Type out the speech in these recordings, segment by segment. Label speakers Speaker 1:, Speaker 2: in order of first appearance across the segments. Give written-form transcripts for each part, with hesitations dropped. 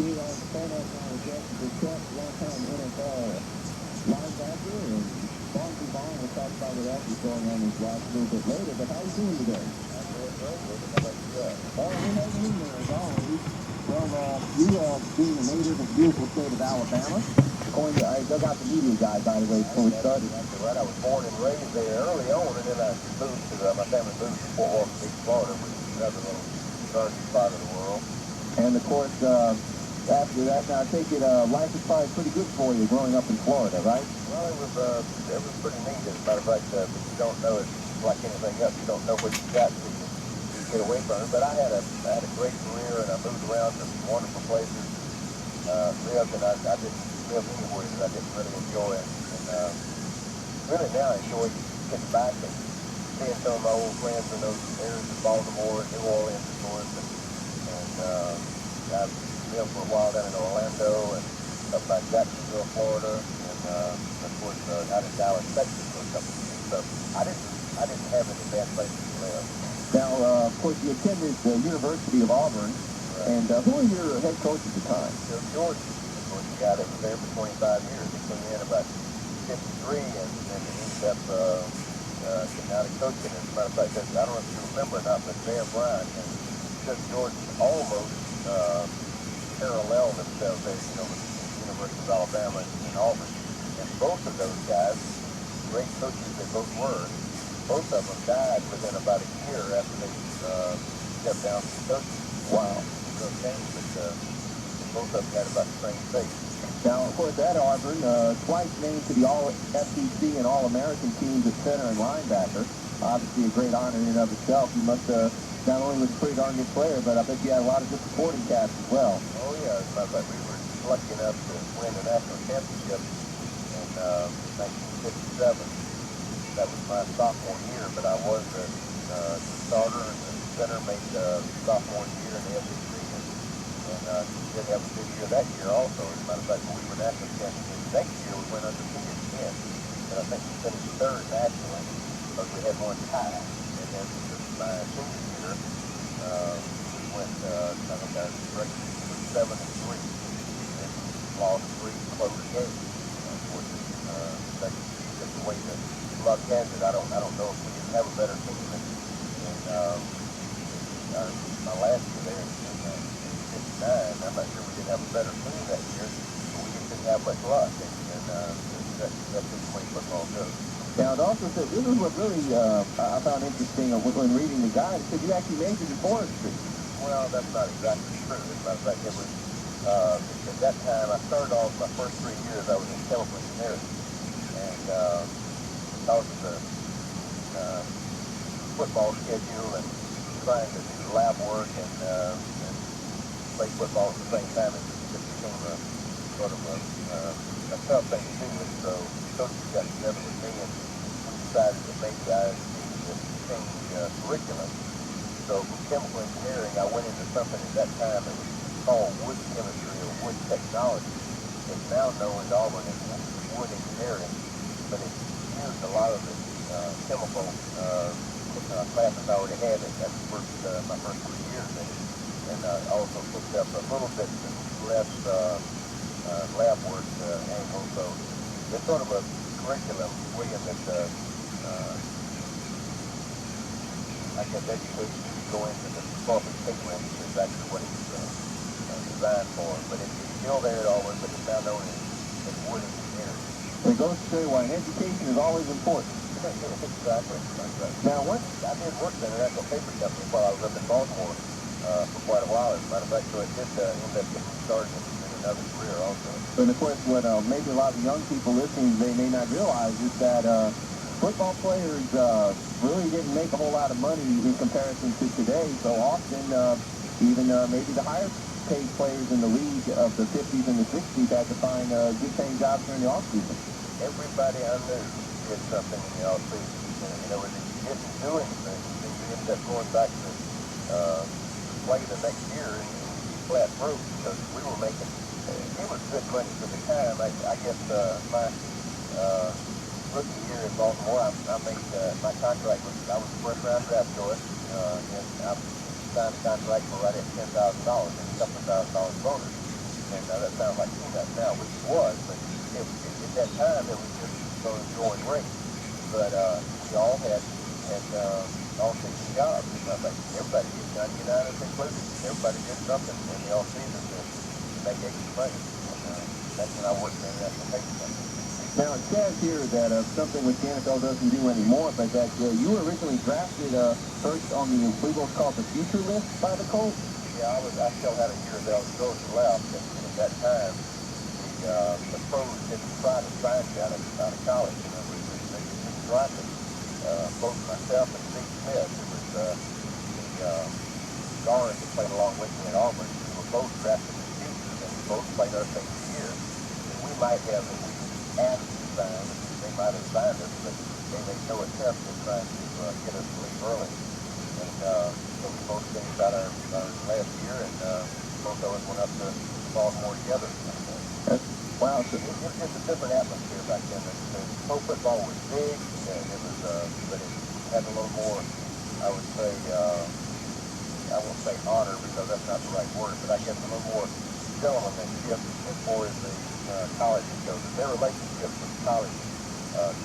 Speaker 1: He on the phone right now with Jackie Burkett, long-time NFL linebacker, and Bonzi Bong will talk about what else is going on in his life a little bit later. But how are you doing today?
Speaker 2: I'm doing great. How about you?
Speaker 1: Oh, we're hanging in there as always. Well, you being a native of the beautiful state of Alabama, I dug out the media guide, by the way, before we started.
Speaker 2: That's right. I was born and raised there early on, and then I moved to, my family moved to Fort Walton Beach, Florida, which is another little southern spot of the world.
Speaker 1: And, of course, after that, now I take it life was probably pretty good for you growing up in Florida, right?
Speaker 2: Well, it was pretty neat. As a matter of fact, but you don't know it like anything else. You don't know what you got till you get away from it. But I had a great career, and I moved around to some wonderful places. Lived, and I didn't live anywhere that I didn't really enjoy it. And really now I enjoy getting back and seeing some of my old friends in those areas of Baltimore and New Orleans, of course. And I've lived for a while down in Orlando and up by Jacksonville, Florida, and of course out in Dallas, Texas for a couple of years. So I didn't have any bad places to live.
Speaker 1: Now, of course, you attended the University of Auburn, right. And who were your head coach at the time?
Speaker 2: Bill Jordan, of course, the guy that was there for 25 years. He came in about 53, and then he ended up getting out of coaching. As a matter of fact, I don't know if you remember or not, but Bear Bryant and Coach Jordan almost paralleled themselves there, with the University of Alabama and Auburn. And both of those guys, great coaches they both were, both of them died within about a year after they stepped down from coaching.
Speaker 1: Wow.
Speaker 2: So changed, but both of them had about the same fate.
Speaker 1: Now, of course, at Auburn, twice named to the All-SEC and All-American teams at center and linebacker. Obviously a great honor in and of itself. You must not only was a pretty darn good player, but I bet you had a lot of good supporting cast as well.
Speaker 2: Oh, yeah. As a matter of fact, we were lucky enough to win the national championship in 1957. That was my sophomore year, but I was the starter and the center made sophomore year in the SEC. And did have a good year that year also. As a matter of fact, when we were national champions, next year we went undefeated again. And I think we finished third nationally because we had one tie. And then my senior year, we went, I think our record was 7-3. And lost 3 close games. Of course, that's just the way that luck has it. I don't know if we didn't have a better team. My last year there in 59, I'm not sure we didn't have a better team that year, but we just didn't have much luck. And that's just the way football goes.
Speaker 1: Now, it also said, this is what really I found interesting when reading the guide. It said you actually majored in forestry.
Speaker 2: Well, that's not exactly true. As a matter of fact, it was, at that time, I started off my first 3 years, I was in chemical engineering. And because of the football schedule and trying to do lab work and play football at the same time, it just became a sort of a tough thing to do. And so coaches got together with me and we decided that maybe I needed to change curriculum. So from chemical engineering, I went into something at that time that was called wood chemistry or wood technology. It's now known in Auburn as wood engineering, but it used a lot of the chemical classes I already had at my first 3 years in it. And also picked up a little bit less lab work angle. So it's sort of a curriculum, William, that I guess education you go into the coffee paper industry is actually what it's designed for. But it's still there at Auburn, but it's now known as wood engineering.
Speaker 1: It goes to show you why education is always important.
Speaker 2: Exactly.
Speaker 1: Now, what?
Speaker 2: I did work in the National Paper Company while I was up in Baltimore for quite a while. As a matter of fact, so it did end up getting started in another career also.
Speaker 1: And of course, what maybe a lot of young people listening, they may not realize is that football players really didn't make a whole lot of money in comparison to today. So often, even maybe the higher paid players in the league of the 50s and the 60s had to find good paying jobs during the offseason.
Speaker 2: Everybody I knew did something in the offseason. If you didn't do anything, then you ended up going back to play the next year and be flat broke because we were making, it was good money for the time. I guess my rookie year in Baltimore, I made, my contract was, I was the first round draft choice, and I signed a contract for right at $10,000 and a couple of $1,000 bonus. And that sounds like peanuts now, which it was, but at that time it was just those going great. But we all had all season jobs. And I think everybody did, United included. Everybody did something in the off season to make extra money. And that's when I worked in the National Paper Company.
Speaker 1: Now, it says here that something which the NFL doesn't do anymore, but that you were originally drafted first on the, I believe it was called the future list by the Colts.
Speaker 2: Yeah, I still had a year of eligibility left, and at that time, the pros didn't try to sign me out of college. You know, they drafted both myself and Steve Smith, who was the guard that played along with me at Auburn. We were both drafted as futures, and we both played our same year. And we might have, if we asked to sign, they might have signed us, but they made no attempt in trying to get us to leave early. And so we both finished out our last year, and both of us went up to Baltimore together.
Speaker 1: Wow.
Speaker 2: It was just a different atmosphere back then. The pro football was big, and it was, but it had a little more, I would say, I won't say honor because that's not the right word, but I guess a little more gentlemanship as far as the college goes. Their relationships with college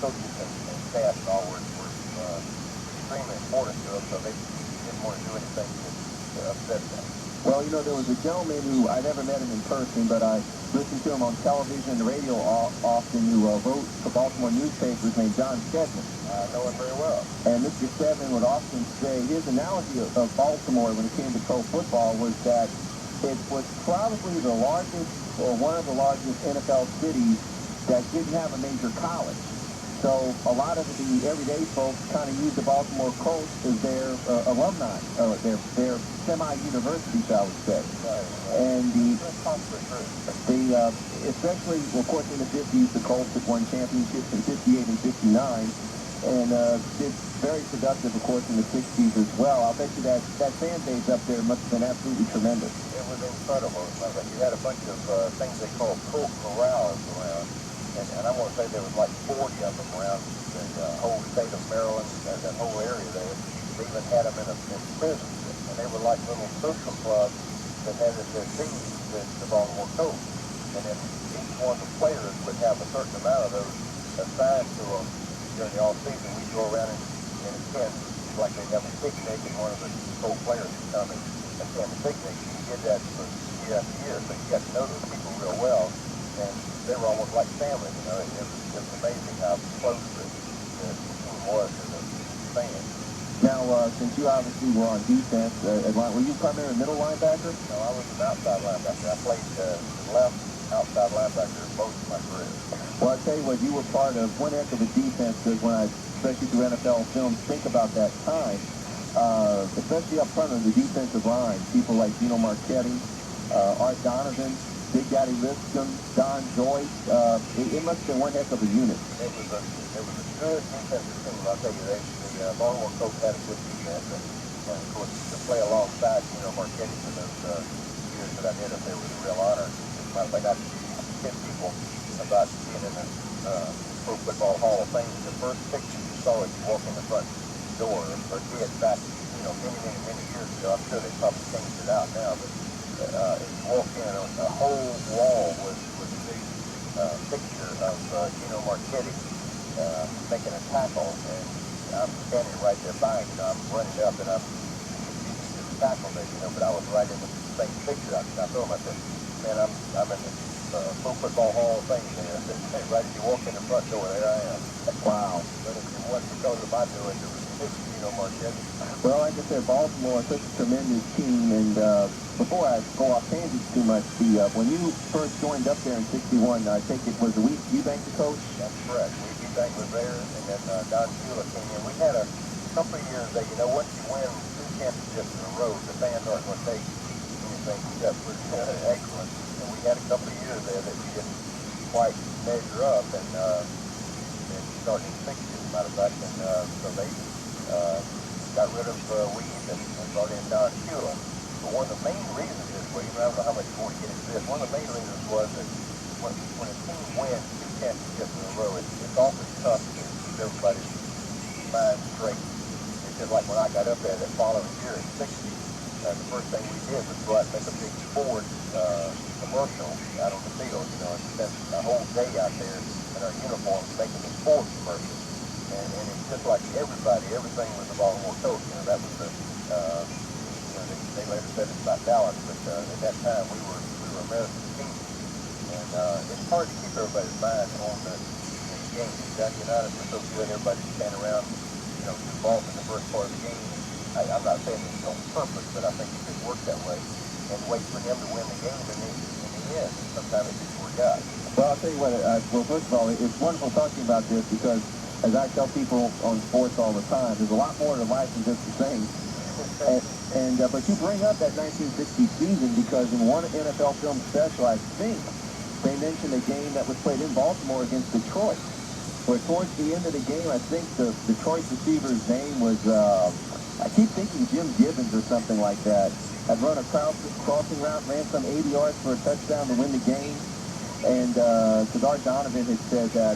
Speaker 2: coaches and staff and all were extremely important to them, so they didn't want to do anything to upset them.
Speaker 1: Well, you know, there was a gentleman who, I never met him in person, but I listened to him on television and radio often, who wrote for Baltimore newspapers, named John Stedman.
Speaker 2: I know him very well.
Speaker 1: And Mr. Stedman would often say, his analogy of Baltimore when it came to pro football was that it was probably the largest, or one of the largest NFL cities that didn't have a major college. So a lot of the everyday folks kind of use the Baltimore Colts as their alumni, their semi-universities, I would say.
Speaker 2: Right.
Speaker 1: And especially, well, of course, in the 50s, the Colts had won championships in 58 and 59, and did very productive, of course, in the 60s as well. I'll bet you that fan base up there must have been absolutely tremendous.
Speaker 2: It was incredible. You had a bunch of things they called Colt corrals around. And I want to say there was like 40 of them around the whole state of Maryland and that whole area there. They even had them in prisons, and they were like little social clubs that had as their teams the Baltimore Colts. And then each one of the players would have a certain amount of those assigned to them during the off season. We'd go around and attend, like they'd have a picnic, and one of the Colt players would come and attend the picnic. You did that for year after year, so you got to know those people real well. And they were almost like family, you know. It was amazing how close the team was to the fans.
Speaker 1: Now, since you obviously were on defense, were you primarily a middle linebacker?
Speaker 2: No, I was an outside linebacker. I played left outside linebacker most of my career.
Speaker 1: Well, I tell you what, you were part of one heck of a defense, because when I, especially through NFL films, think about that time, especially up front on the defensive line, people like Gino Marchetti, Art Donovan, Big Daddy Lipscomb, Don Joyce. It must have been one heck of a unit.
Speaker 2: It was a good defensive team. I'll tell you, the Baltimore Colts had a good defense, and of course to play alongside Marchetti for those years that I did up there was a real honor. As a matter of fact, I tell people about being in the Pro Football Hall of Fame. The first picture you saw as you walk in the front door, or did back many years ago. I'm sure they probably changed it out now, but as you walk in, a whole wall was a big picture of Gino Marchetti making a tackle, and I'm standing right there by him. I'm running up, and I'm tackle there, but I was right in the same picture. I told him, I said, man, I'm in the Pro Football Hall of Fame there. I said, hey, right as you walk in the front door, there I am.
Speaker 1: Wow.
Speaker 2: But if it wasn't because of my doing, it was Gino Marchetti.
Speaker 1: Well, like I said, Baltimore is such a tremendous team, and before I go off tangents too much, when you first joined up there in '61, I think it was Eubank the coach?
Speaker 2: That's correct. Eubank was there, and then Don Shula came in. We had a couple of years that, once you win 2 championships in a row, the fans aren't going to take anything except for excellence. And we had a couple of years there that we didn't quite measure up, and starting in 60, as a matter of fact, and so they got rid of Weed and brought in Don Shula. But one of the main reasons is, I don't know how much more to get into this, one of the main reasons was that when a team wins 2 championships in a row, it's awfully tough to keep everybody's mind straight. It's just like when I got up there that following year in '60, the first thing we did was go out and make a big Ford commercial out on the field, you know, and spent a whole day out there in our uniforms making these Ford commercials. And it's just like everything was the Baltimore Colts. You know, that was the, you know, they later said it's about Dallas, but at that time we were American team. And it's hard to keep everybody's mind on the game. Down United was so good, everybody stand around, you know, do balls in the first part of the game. I'm not saying it's on purpose, but I think it just works that way. And wait for him to win the game, and then in the end, sometimes it just works out.
Speaker 1: Well, I'll tell you what, well, first of all, it's wonderful talking about this because, as I tell people on sports all the time, there's a lot more to life than just the thing. But you bring up that 1960 season because in one NFL film special, I think, they mentioned a game that was played in Baltimore against Detroit, where towards the end of the game, I think the Detroit receiver's name was, I keep thinking Jim Gibbons or something like that, had run a crossing route, ran some 80 yards for a touchdown to win the game. And Art Donovan had said that,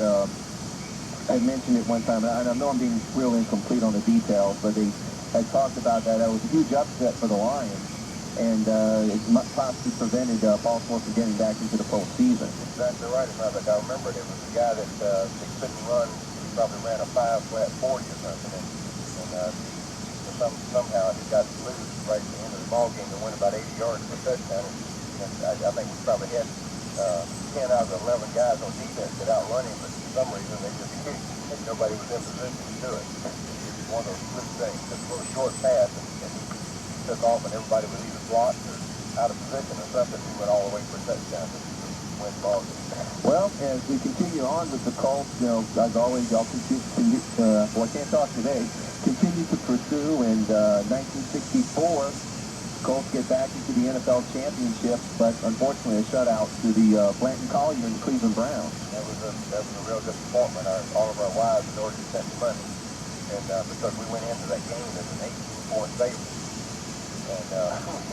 Speaker 1: I mentioned it one time, and I know I'm being real incomplete on the details, but they had talked about that. That was a huge upset for the Lions, and it possibly prevented Baltimore from getting back into the postseason.
Speaker 2: Exactly right, as I remember it. It was a guy that they couldn't run. He probably ran a 5-flat 40 or something, and somehow he got loose right at the end of the ball game and went about 80 yards for a touchdown. And I think we probably had 10 out of the 11 guys on defense that outrun him, but for some reason they just nobody was in position to do it. It's one of those good things, just a little short pass, and he took off, and everybody was either blocked or out of position or something. He went all the way for a touchdown to win the ball game.
Speaker 1: Well, as we continue on with the Colts, you know, as always, y'all continue, well, I can't talk today, continue to pursue, and 1964, Colts get back into the NFL championship, but unfortunately a shutout to the Blanton Collier and the Cleveland Browns.
Speaker 2: That was a real disappointment. All of our wives had already sent money, and because we went into that game as an 18-point favorite, and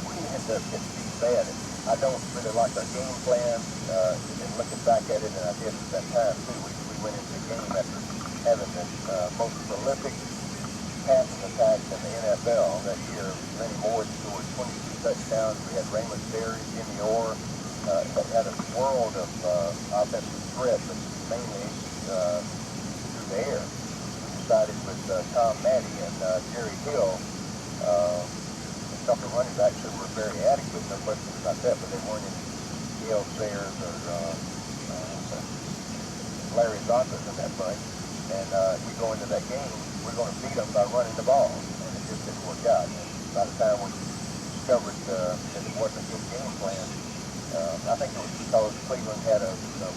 Speaker 2: we ended up getting beat bad. And I don't really like our game plan, and looking back at it, and I did at that time too, we went into the game after having the most prolific passing attacks in the NFL that year. Randy Moore scored 22 touchdowns. We had Raymond Berry, Jimmy Orr, had a world of offensive threat, but mainly through the air. We decided with Tom Maddie and Jerry Hill, a couple of running backs that were very adequate, no question about that, but they weren't any Yale Sayers or Larry Zontas in that bunch. And we go into that game, we're going to beat them by running the ball, and it just didn't work out. And by the time we discovered that it wasn't a good game plan, I think it was because Cleveland had a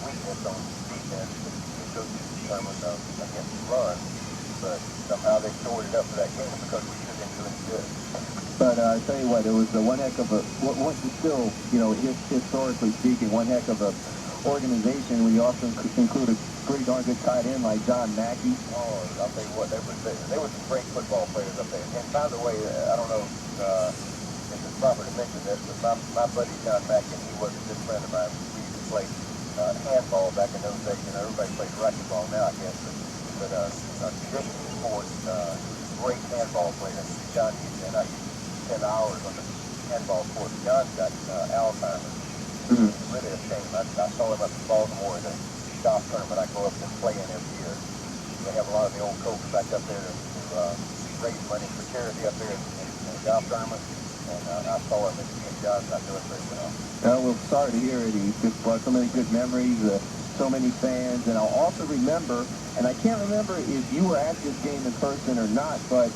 Speaker 2: weakness on defense that the coaches determined against the run, but somehow they shored it up for that game because we should have been doing good.
Speaker 1: But I tell you what, it was one heck of a, still, you know, historically speaking, one heck of a organization when you also include a pretty darn good tight end like John Mackey.
Speaker 2: Oh, I'll tell you what, they were some great football players up there. And by the way, I don't know if it's proper to mention this, but my buddy John Mackey, he was a good friend of mine. We used to play handball back in those days. You know, everybody plays racquetball now, I guess, but traditional sport, he was a great handball player. John and I used to spend hours on the handball court. John's got Alzheimer's. It's really a shame. I saw him up in Baltimore in a golf tournament I go up and play in every year. They have a lot of the old coaches back up there to raise money for charity up there in a golf tournament. And I saw him, and John's not doing very well.
Speaker 1: Well, sorry to hear it. He just brought so many good memories, so many fans. And I'll also remember, and I can't remember if you were at this game in person or not, but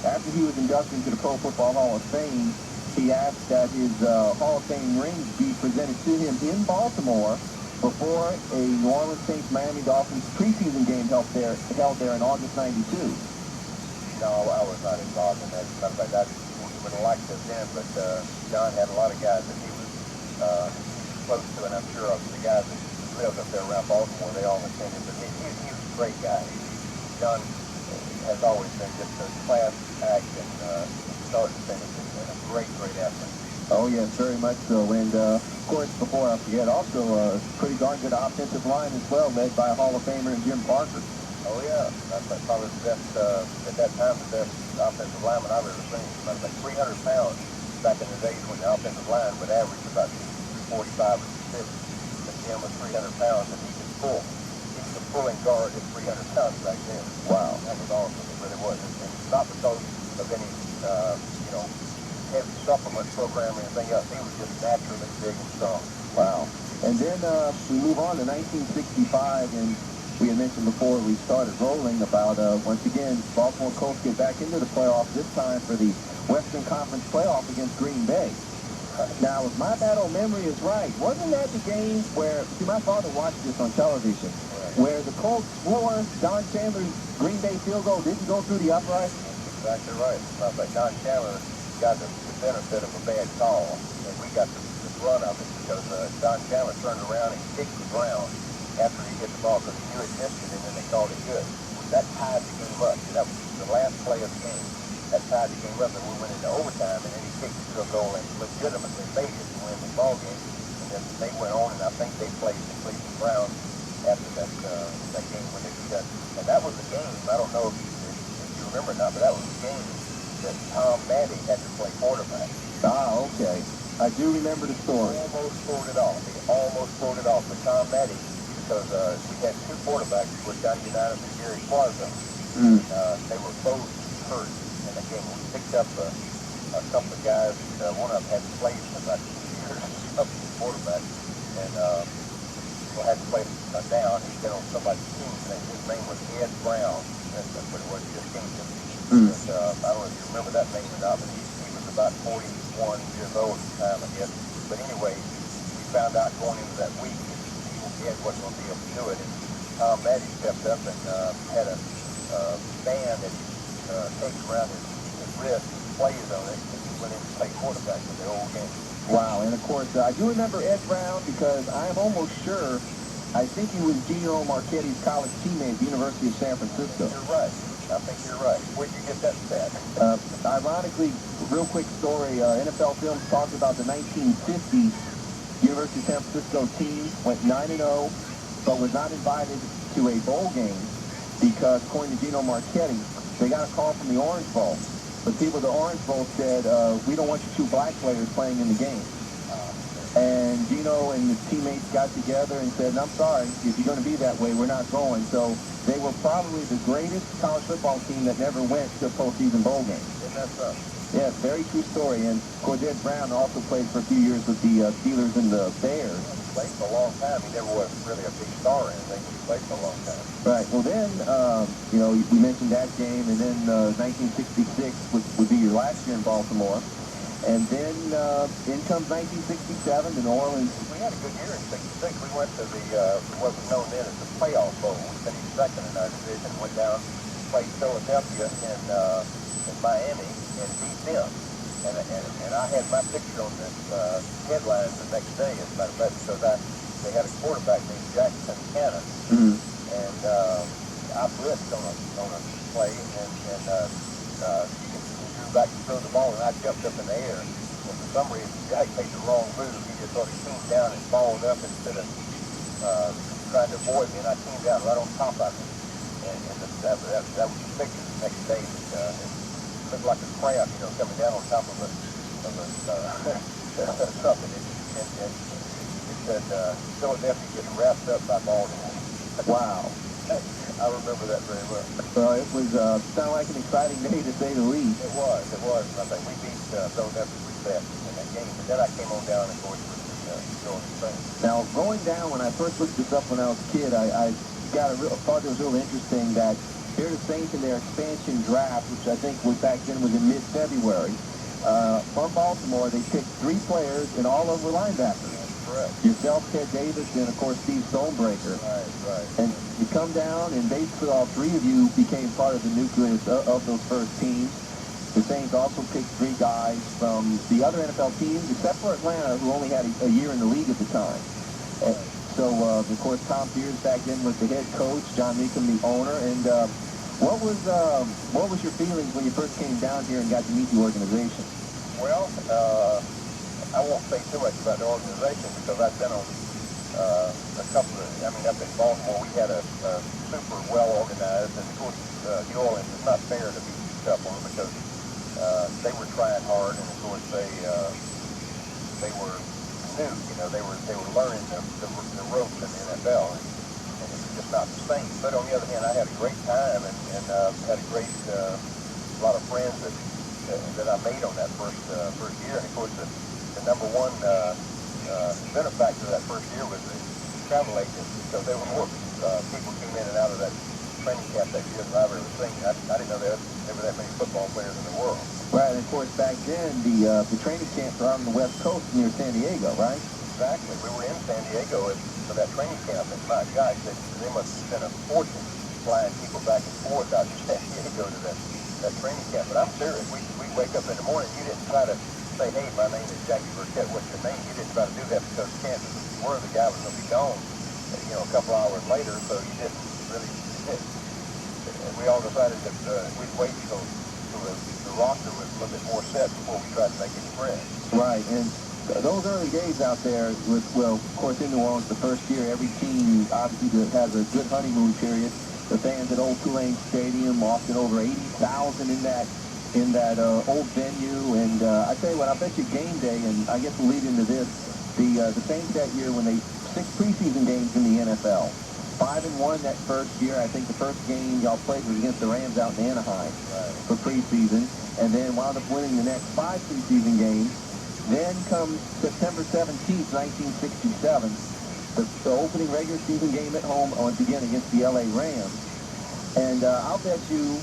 Speaker 1: after he was inducted into the Pro Football Hall of Fame, he asked that his Hall of Fame ring be presented to him in Baltimore before a New Orleans Saints Miami Dolphins preseason game held there in August '92.
Speaker 2: No, I was not involved in that. In fact, I would have liked to have been, but John had a lot of guys that he was close to, and I'm sure of the guys that lived up there around Baltimore, they all attended, but he was a great guy. John has always been just a class act and start to finish, and a great athlete.
Speaker 1: Oh, yes, very much so. And, of course, before I forget, also a pretty darn good offensive line as well, led by Hall of Famer Jim Parker.
Speaker 2: Oh, yeah. That's probably the best, at that time, the best offensive lineman I've ever seen. About 300 pounds back in the days when the offensive line would average about 45 or 50. The Jim was 300 pounds, and he could pull. He was a pulling guard at 300 pounds back then.
Speaker 1: Wow.
Speaker 2: That was awesome. It really was. And not because of any, heavy supplement program or anything else. He was just naturally big and strong.
Speaker 1: Wow. And then we move on to 1965, and we had mentioned before we started rolling about, once again, Baltimore Colts get back into the playoffs, this time for the Western Conference playoff against Green Bay. Now, if my bad old memory is right, wasn't that the game where, see, my father watched this on television, where the Colts swore Don Chandler's Green Bay field goal didn't go through the upright?
Speaker 2: That's exactly right. But Don Chandler got the benefit of a bad call, and we got the run of it because Don Chandler turned around and kicked the ground after he hit the ball because he knew it missed it, and then they called it good. That tied the game up. That was the last play of the game. That tied the game up, and we went into overtime, and then he kicked the field goal and legitimately made it to win the ball game. And then they went on, and I think they played the Cleveland Browns after that game when they beat us. And that was the game. I don't know if you remember or not, but that was the game that Tom Maddy had to play quarterback.
Speaker 1: Ah, okay. I do remember the story.
Speaker 2: He almost pulled it off. He almost pulled it off with Tom Maddy because we had two quarterbacks with Johnny Unitas and Gary Cuarzo. They were both hurt in the game. We picked up a couple of guys. One of them had played for about 2 years, up to the quarterback, and had played down. He'd been on somebody's team. And his name was Ed Brown. That's what it was. He just came to me. And, I don't know if you remember that name or not, but he was about 41 years old at the time, I guess. But anyway, we found out going into that week Ed wasn't going to be able to do it. And Tom Maddy stepped up and had a band that he taped around his wrist and plays on it, and he went in to play quarterback in the old game.
Speaker 1: Wow, and of course, I do remember Ed Brown because I'm almost sure, I think he was Gino Marchetti's college teammate at the University of San Francisco.
Speaker 2: You're right. I think you're right. Where'd you get that stat?
Speaker 1: Ironically, real quick story, NFL Films talked about the 1950 University of San Francisco team, went 9-0, but was not invited to a bowl game because, according to Gino Marchetti, they got a call from the Orange Bowl. But people at the Orange Bowl said, we don't want you two black players playing in the game. And Gino and his teammates got together and said, I'm sorry, if you're going to be that way, we're not going. So they were probably the greatest college football team that never went to a postseason bowl game.
Speaker 2: Isn't that so?
Speaker 1: Yes, very true story. And, of course, Ed Brown also played for a few years with the Steelers and the Bears.
Speaker 2: He played for a long time. He never was really a big star or anything, but he played for a long time.
Speaker 1: Right. Well, then, we mentioned that game, and then 1966 would be your last year in Baltimore. And then in comes 1967 to New Orleans.
Speaker 2: We had a good year in 66. We went to what was known then as the playoff bowl. We finished second in our division, went down, played Philadelphia in Miami, and beat them. And I had my picture on the headlines the next day, as a matter of fact, because they had a quarterback named Jackson Cannon. And I blitzed on a play, and he drew back to throw the ball, and I jumped up in the air. And for some reason, Jack made the wrong move. He just sort of came down and balled up instead of trying to avoid me, and I came down right on top of him. And that was the picture the next day. It looked like a crab, coming down on top of something. And it said, Philadelphia getting wrapped up by Baltimore.
Speaker 1: Wow.
Speaker 2: I remember that very well.
Speaker 1: So it was sounded like an exciting day, to say the least.
Speaker 2: It was. I think we beat Philadelphia pretty bad in that game. But then I came on down, and of course, with the Jordan thing.
Speaker 1: Now, going down, when I first looked this up when I was a kid, I thought it was really interesting that here the Saints in their expansion draft, which I think was back then was in mid-February, from Baltimore, they picked 3 players, and all of them were linebackers.
Speaker 2: Correct.
Speaker 1: Yourself, Ted Davis, and, of course, Steve Stonebreaker.
Speaker 2: Right.
Speaker 1: And you come down, and basically all 3 of you became part of the nucleus of those first teams. The Saints also picked 3 guys from the other NFL teams, except for Atlanta, who only had a year in the league at the time. And so, of course, Tom Pierce back then was the head coach, John Meekum the owner. And what was your feelings when you first came down here and got to meet the organization?
Speaker 2: Well, I won't say too much about the organization because I've been on a couple of, up in Baltimore, we had a super well-organized, and of course, New Orleans, it's not fair to be tough on them because they were trying hard, and of course, they were new. You know, they were learning the ropes in the NFL, and it was just not the same. But on the other hand, I had a great time and had a great lot of friends that I made on that first year. And of course, the number one benefactor of that first year was the travel agents, because there were more people came in and out of that training camp that year than I've ever seen. I didn't know there were that many football players in the world.
Speaker 1: Right, and of course back then the training camps were out on the West Coast near San Diego, right?
Speaker 2: Exactly. We were in San Diego for that training camp, and my gosh, they must have spent a fortune flying people back and forth out to San Diego to that training camp. But I'm serious. We'd wake up in the morning. You didn't try to say, "Hey, my name is Jackie Burkett. What's your name?" You didn't try to do that because chances were the guy was going to be gone, a couple hours later. So you didn't really. We all decided that we'd wait till the roster was a little bit more set before we tried to make any friends.
Speaker 1: Right, and those early days out there with, well, of course, in New Orleans, the first year, every team obviously has a good honeymoon period. The fans at Old Tulane Stadium, often over 80,000 in that old venue. And I tell you what, I bet you game day, and I guess we'll lead into this, the Saints that year when they 6 preseason games in the NFL. 5-1 that first year. I think the first game y'all played was against the Rams out in Anaheim for preseason, and then wound up winning the next 5 preseason games. Then comes September 17th, 1967, the opening regular season game at home once again against the LA Rams. And I'll bet you,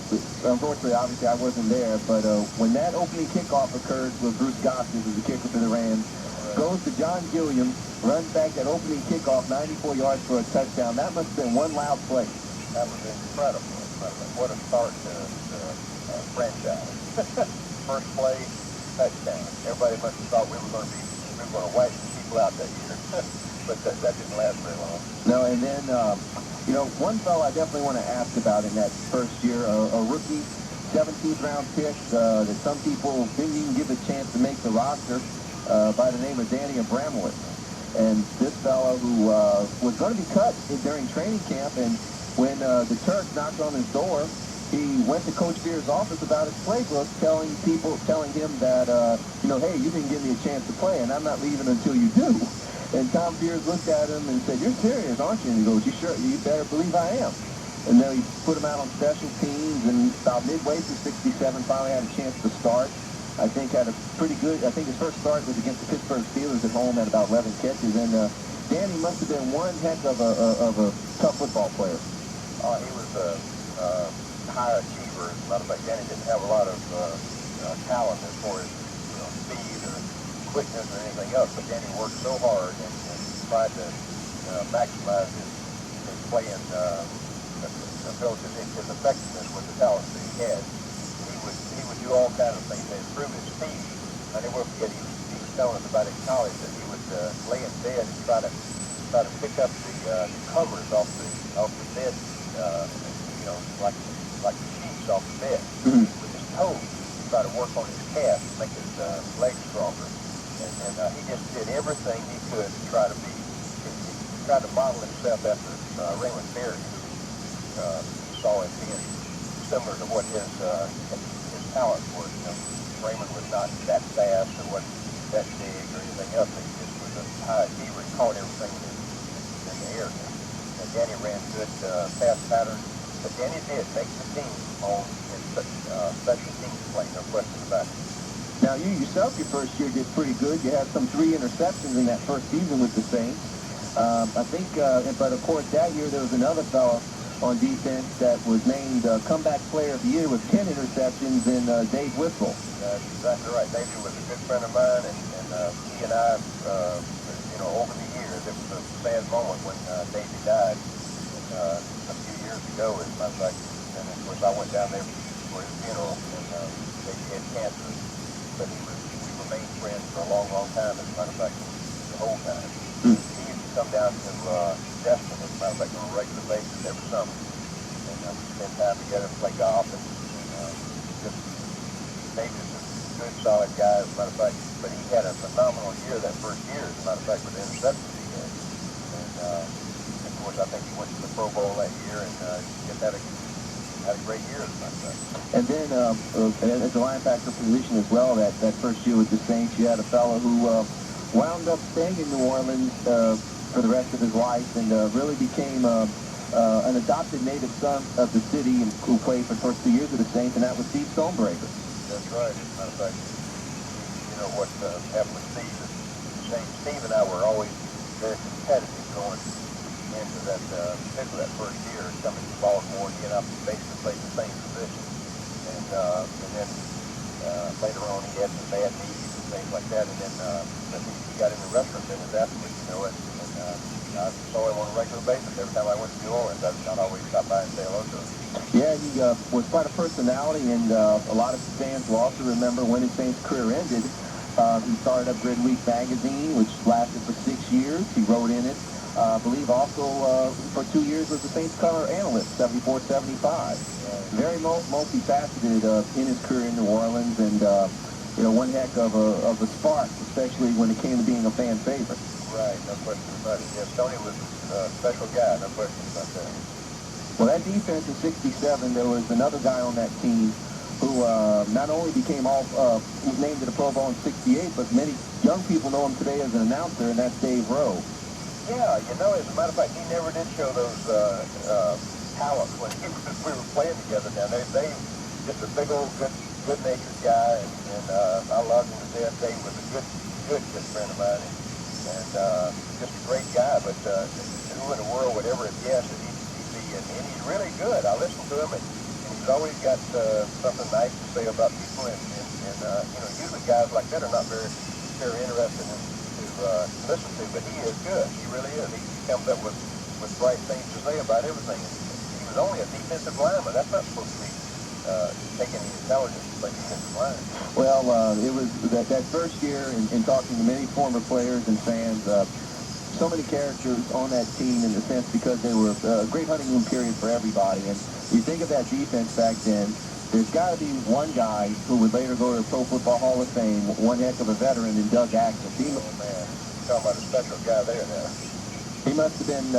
Speaker 1: unfortunately, obviously I wasn't there, but when that opening kickoff occurred with Bruce Gossett, who was the kicker for the Rams, goes to John Gilliam, runs back that opening kickoff 94 yards for a touchdown. That must have been one loud play.
Speaker 2: That was incredible. What a start to the franchise. First play, touchdown. Everybody must have thought we were going to wipe some people out that year. But that didn't last very long.
Speaker 1: No, and then, one fellow I definitely want to ask about in that first year, a rookie, 17th round pick that some people didn't even give a chance to make the roster, by the name of Danny Abramowitz. And this fellow who was going to be cut during training camp, and when the Turk knocked on his door, he went to Coach Beer's office about his playbook, telling him that, hey, you didn't give me a chance to play, and I'm not leaving until you do. And Tom Beers looked at him and said, "You're serious, aren't you?" And he goes, "You sure? You better believe I am." And then he put him out on special teams, and about midway through 67, finally had a chance to start. I think had a pretty good, I think his first start was against the Pittsburgh Steelers at home at about 11 catches. And Danny must have been one heck of a tough football player.
Speaker 2: He was a high achiever. As a matter of fact, Danny didn't have a lot of talent as far as speed or quickness or anything else, but Danny worked so hard and tried to maximize his playing ability, his effectiveness with the talent that he had. He would do all kinds of things to improve his speed. I never forget he was telling us about in college that he would lay in bed and try to pick up the covers off the bed, like the sheets off the bed with his toes. Try to work on his calf, make his legs stronger. And he just did everything he could to try to model himself after Raymond Berry, who saw him being similar to what his talent was. Raymond was not that fast or wasn't that big or anything else. He just was a high achiever. He caught everything in the air. And Danny ran good pass patterns. But Danny did make the team in special teams play, no question about it.
Speaker 1: Now, you yourself, your first year did pretty good. You had some 3 interceptions in that first season with the Saints. I think, but of course, that year there was another fellow on defense that was named Comeback Player of the Year with 10 interceptions in Dave Whistle.
Speaker 2: That's exactly right. Davey was a good friend of mine, and he and I, over the years, it was a sad moment when Davey died a few years ago, as a matter of fact. And of course, I went down there for his funeral, and Davey had cancer. But we remained friends for a long, long time, as a matter of fact, the whole time. He used to come down to Destin, as a matter of fact, on a regular basis every summer. And we spend time together, play golf, and just David's a good, solid guy, as a matter of fact. But he had a phenomenal year that first year, as a matter of fact, with the interceptions he had. And, of course, I think he went to the Pro Bowl that year and just had a great year, as a matter of fact.
Speaker 1: And then at the linebacker position as well, that first year with the Saints, you had a fellow who wound up staying in New Orleans for the rest of his life, and really became an adopted native son of the city, and who played for the first 2 years of the Saints, and that was Steve Stonebreaker.
Speaker 2: That's right. As a matter of fact, you know what happened with Steve is Steve and I were always very competitive going into that, particularly that first year, coming to Baltimore, and I basically played the same position. And then later on he had some bad knees and things like that, and then he got in the restaurant business afterwards, you know, and I saw him on a regular basis. Every time I went to New Orleans, I'd always stop by and say hello to him.
Speaker 1: Yeah, he was quite a personality, and a lot of fans will also remember when his Saints career ended. He started up Grid Week magazine, which lasted for 6 years. He wrote in it. I believe also for 2 years was the Saints color analyst, 74, 75. Very multifaceted in his career in New Orleans, and you know, one heck of a spark, especially when it came to being a fan favorite.
Speaker 2: Right, no question about it. Yes, Tony was a special guy, no question about that.
Speaker 1: Well, that defense in '67, there was another guy on that team who not only became named to the Pro Bowl in '68, but many young people know him today as an announcer, and that's Dave Rowe.
Speaker 2: Yeah, you know, as a matter of fact, he never did show those talents when we were playing together down there. They just a big old good-natured guy, and I loved him to death. Dave was a good friend of mine, and just a great guy. But who in the world would ever have guessed that he'd be? And he's really good. I listened to him, and he's always got something nice to say about people. And you know, usually guys like that are not very interested to listen to, but he is good. He really is. He comes up with bright things to say about everything. He was only a defensive lineman. That's not supposed to be taking the intelligence to play defensive line.
Speaker 1: Well, it was that first year, in talking to many former players and fans, so many characters on that team in the sense because they were a great honeymoon period for everybody. And you think of that defense back then, there's got to be one guy who would later go to the Pro Football Hall of Fame, one heck of a veteran, in Doug Axel.
Speaker 2: Oh, man. You're talking about a special guy there now.
Speaker 1: He must have been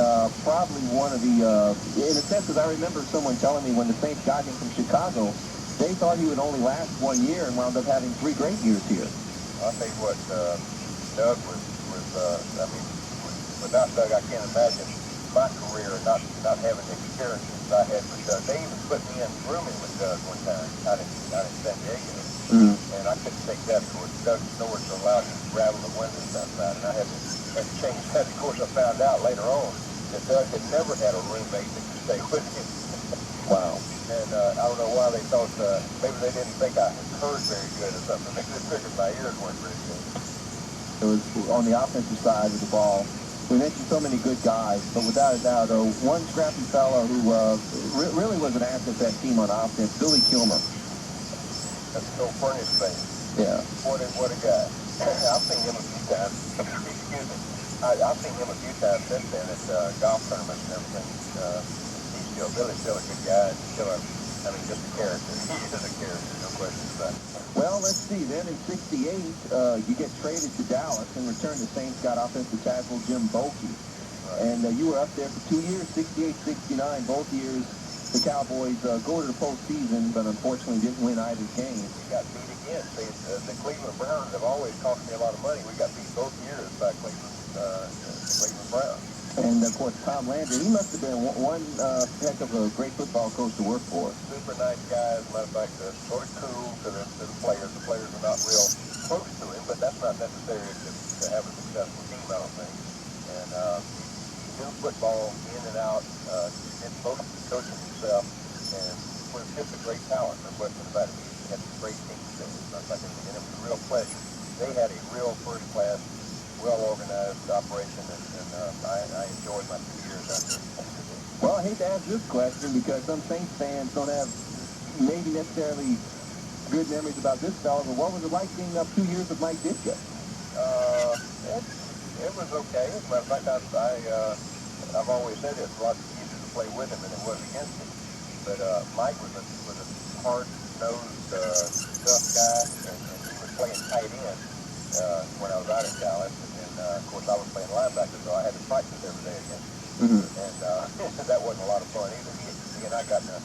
Speaker 1: probably one of the, in a sense, because I remember someone telling me when the Saints got him from Chicago, they thought he would only last 1 year and wound up having 3 great years here.
Speaker 2: I'll tell you what, Doug was I mean, without Doug, I can't imagine my career not having the experiences I had with Doug. They even put me in rooming with Doug one time out in San Diego.
Speaker 1: Mm-hmm.
Speaker 2: And I couldn't take that because Doug's doors allowed you to rattle the windows outside, and I had to change that. Of course, I found out later on that Doug had never had a roommate that could stay with him.
Speaker 1: Wow.
Speaker 2: And I don't know why they thought, maybe they didn't think I heard very good or something. They just figured my ears weren't very good.
Speaker 1: It was on the offensive side of the ball. We mentioned so many good guys, but without a doubt, one scrappy fellow who really was an asset to that team on offense, Billy Kilmer.
Speaker 2: That's the old furnace thing.
Speaker 1: Yeah.
Speaker 2: What a guy. I've seen him a few times. Excuse me. I've seen him a few times since then at golf tournaments and everything. Billy's still a good guy. And still just a character. He is a character, no question about it.
Speaker 1: Well, let's see. Then in '68, you get traded to Dallas. In return, the Saints got offensive tackle Jim Bolke. Right. And you were up there for 2 years, '68, '69. Both years, the Cowboys go to the postseason, but unfortunately didn't win either game.
Speaker 2: We got beat again. See, the Cleveland Browns have always cost me a lot of money. We got beat both years by Cleveland Browns.
Speaker 1: And, of course, Tom Landry, he must have been one heck of a great football coach to work for.
Speaker 2: Super nice guy. As a matter of fact, sort of cool to the players. The players are not real close to him, but that's not necessary to have a successful team, I don't think. And he knew football in and out. He did most of the coaching himself, and was just a great talent. No question about it. He had some great teams there. And it was a real pleasure. They had a real first-class, well-organized operation, and I enjoyed my 2 years out there.
Speaker 1: Well, I hate to ask this question because some Saints fans don't have maybe necessarily good memories about this fellow, but what was it like being up 2 years with Mike Ditka?
Speaker 2: It was okay. As a matter of fact, I've always said it's a lot easier to play with him than it was against him. But Mike was a hard-nosed, tough guy, and he was playing tight end when I was out in Dallas. And, of course, I was playing linebacker, so I had to practice every day against him. Mm-hmm. And that wasn't a lot of fun either. He and I got in a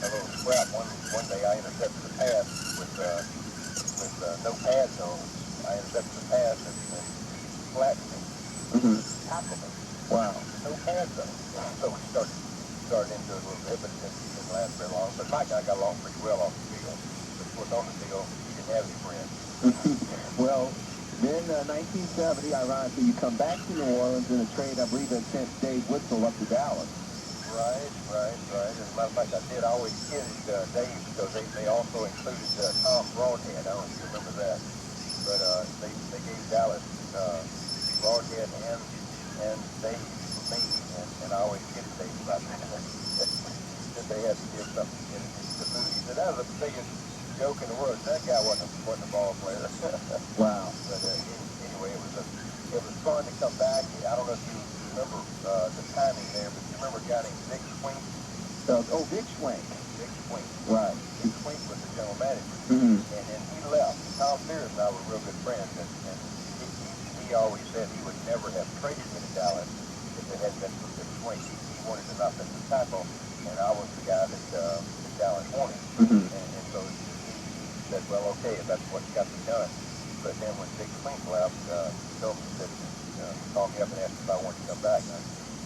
Speaker 2: little scrap. One day I intercepted a pass with no pads on. I intercepted the pass, and he tackle me.
Speaker 1: Wow.
Speaker 2: No pads though. So we started into it a little bit, but it didn't last very long. But Mike and I got along pretty well off the field. But of course on the field, he didn't have any friends.
Speaker 1: Well, then 1970, ironically, you come back to New Orleans in a trade, I believe, that sent Dave Witzel up to Dallas.
Speaker 2: Right. As a matter of fact, I always kidded Dave because they also included Tom Broadhead. I don't know if you remember that. But they gave Dallas Broadhead and Dave for me, and I always kidded Dave about that. That they had to give something to boot. He said, that was the biggest joke in the world. That guy wasn't a ball player.
Speaker 1: Wow.
Speaker 2: But anyway, it was fun to come back. I don't know if you remember the timing there, but you remember a guy named Vic Swink?
Speaker 1: Vic Swink.
Speaker 2: Vic Swink.
Speaker 1: Right.
Speaker 2: Vic Swink was the general manager.
Speaker 1: Mm-hmm.
Speaker 2: And then he left. Tom Sears and I were real good friends, and he always said he would never have traded me to Dallas if it hadn't been for Vic Swink. He wanted an offensive tackle, and I was the guy that Dallas wanted.
Speaker 1: Mm-hmm.
Speaker 2: And so he said, well, okay, if that's what's got to be done. But then when Vic Swink left, he told me, he called me up and asked if I wanted to come back. And I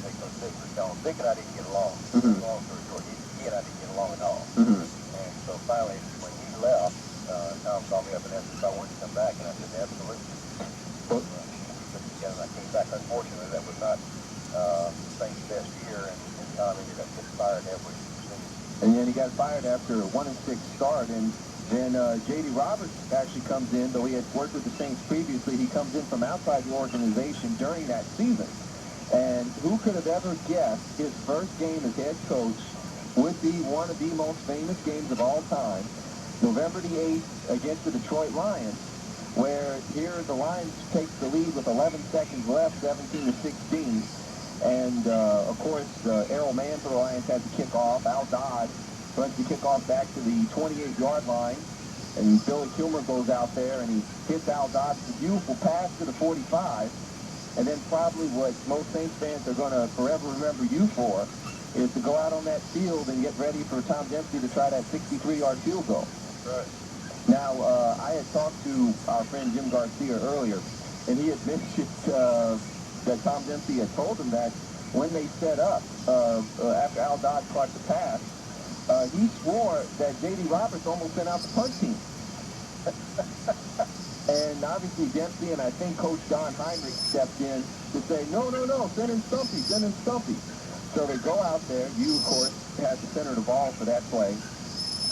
Speaker 2: make no secret to tell him, Vic and I didn't get along.
Speaker 1: Mm-hmm.
Speaker 2: Long story short, he and I didn't get along at all.
Speaker 1: Mm-hmm.
Speaker 2: And so finally, when he left, Tom called me up and asked if I wanted to come back, and I said, absolutely. So, and I came back. Unfortunately, that was not Saint's best year, and Tom ended up getting fired halfway through the season.
Speaker 1: And then he got fired after a 1-6 start, and then J.D. Roberts actually comes in, though he had worked with the Saints previously. He comes in from outside the organization during that season. And who could have ever guessed his first game as head coach would be one of the most famous games of all time, November the 8th against the Detroit Lions, where here the Lions takes the lead with 11 seconds left, 17-16. And, of course, Errol Mann for the Lions had to kick off. Al Dodd runs the kickoff back to the 28-yard line. And Billy Kilmer goes out there, and he hits Al Dodd with a beautiful pass to the 45. And then probably what most Saints fans are going to forever remember you for is to go out on that field and get ready for Tom Dempsey to try that 63-yard field goal.
Speaker 2: Right.
Speaker 1: Now, I had talked to our friend Jim Garcia earlier, and he had mentioned that Tom Dempsey had told him that when they set up, after Al Dodd caught the pass, he swore that J.D. Roberts almost sent out the punt team. And obviously Dempsey and I think Coach Don Heinrich stepped in to say, no, send in Stumpy. So they go out there. You, of course, had the center of the ball for that play.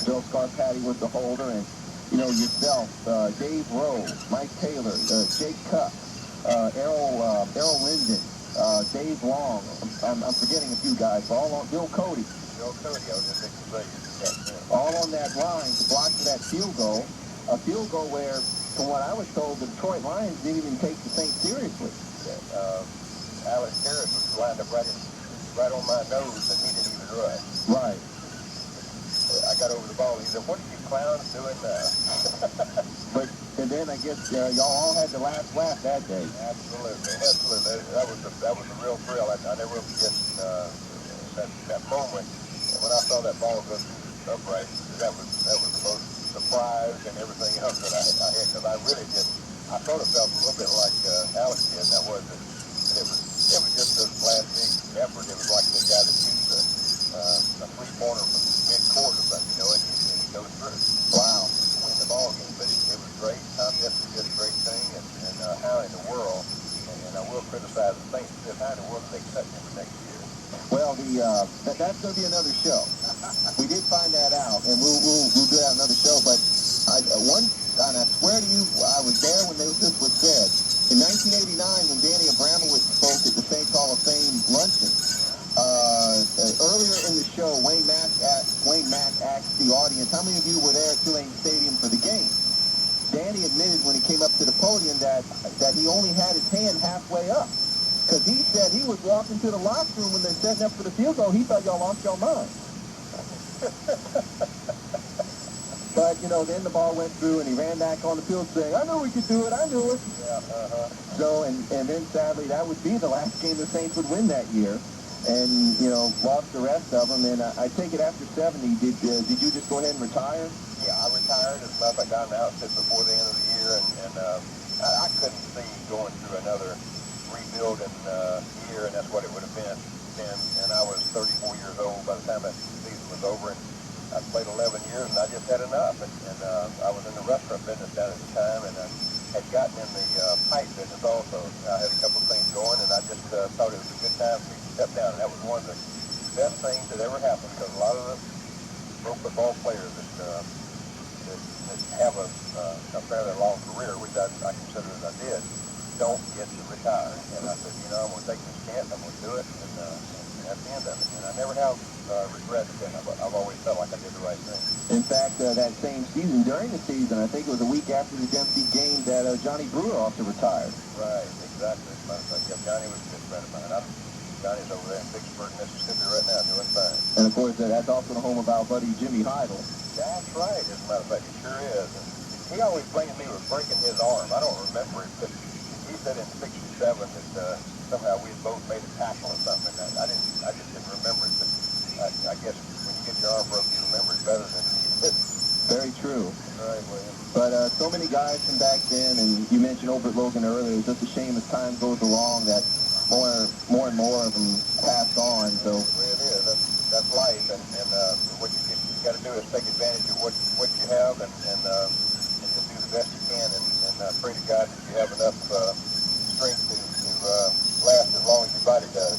Speaker 1: Bill Scarpati was the holder, and, yourself, Dave Rowe, Mike Taylor, Jake Cupp, Errol Linden, Dave Long. I'm forgetting a few guys, but all on Bill Cody.
Speaker 2: Bill Cody, I was just thinking
Speaker 1: all on that line to block for that field goal. A field goal where, from what I was told, the Detroit Lions didn't even take the Saints seriously.
Speaker 2: Alex Harris was lined up right on my nose, and he didn't even rush.
Speaker 1: Right.
Speaker 2: I got over the ball. He said, "What are you clowns doing now?"
Speaker 1: And then I guess y'all all had the last laugh that day.
Speaker 2: Absolutely. That was a real thrill. I never will forget that moment. And when I saw that ball go through the upright, that was the most surprise and everything else that I had, because I really did. I sort of felt a little bit like Alex did. That was it. It was just a last big effort. It was like the guy that shoots a three-pointer from mid-court or something, and he goes through.
Speaker 1: Wow.
Speaker 2: Win the ball game, but it was great. Tom Dempsey did a great thing, and how in the world, and I will criticize the Saints, how in the world did they cut him for next year?
Speaker 1: Well, that's going to be another show. We did find that out, and we'll do that another show. But and I swear to you, I was there when this was said. In 1989, when Danny Abramowitz spoke at the Saints Hall of Fame luncheon, earlier in the show, Wayne Mack asked the audience, how many of you were there at Tulane Stadium for the game? Danny admitted when he came up to the podium that he only had his hand halfway up. Because he said he was walking to the locker room when they're setting up for the field goal. He thought y'all lost your mind. But, then the ball went through, and he ran back on the field saying, I knew we could do it, I knew it.
Speaker 2: Yeah,
Speaker 1: So, and then sadly, that would be the last game the Saints would win that year. And, lost the rest of them. And I take it after 70, did you just go ahead and retire?
Speaker 2: Yeah, I retired. As a matter of fact, I got an outfit before the end of the year, and I couldn't see going through another rebuilding year, and that's what it would have been then. And I was 34 years old by the time that season was over, and I played 11 years, and I just had enough. And I was in the restaurant business down at the time, and I had gotten in the pipe business also. I had a couple of things going, and I just thought it was a good time for me to step down. And that was one of the best things that ever happened, because a lot of the pro football players that have a fairly long career, which I consider that I did, don't get to retire. And I said, I'm going to take this chance, I'm going to do it, and that's the end of it. And I never have regrets then. I've always felt like I did the right thing.
Speaker 1: In fact, that same season, during the season, I think it was a week after the Dempsey game, that Johnny Brewer also retired.
Speaker 2: Right, exactly. As a matter of fact, yeah, Johnny was a good friend of mine. Johnny's over there in Vicksburg, Mississippi right now doing fine.
Speaker 1: And of course, that's also the home of our buddy Jimmy Heidel.
Speaker 2: That's right, as a matter of fact, it sure is. And he always blamed me with breaking his arm. I don't remember it, but he said in '67 that somehow we had both made a tackle or something. And I just didn't remember it. But I guess when you get your arm broke, you remember it better than you did.
Speaker 1: Very true.
Speaker 2: Right, William.
Speaker 1: But so many guys from back then, and you mentioned Obert Logan earlier. It's just a shame as time goes along that more and more of them pass on. So
Speaker 2: it is. That's life, and what you got to do is take advantage of what you have, and just do the best you can, and pray to God that you have enough strength to last as long as your body does.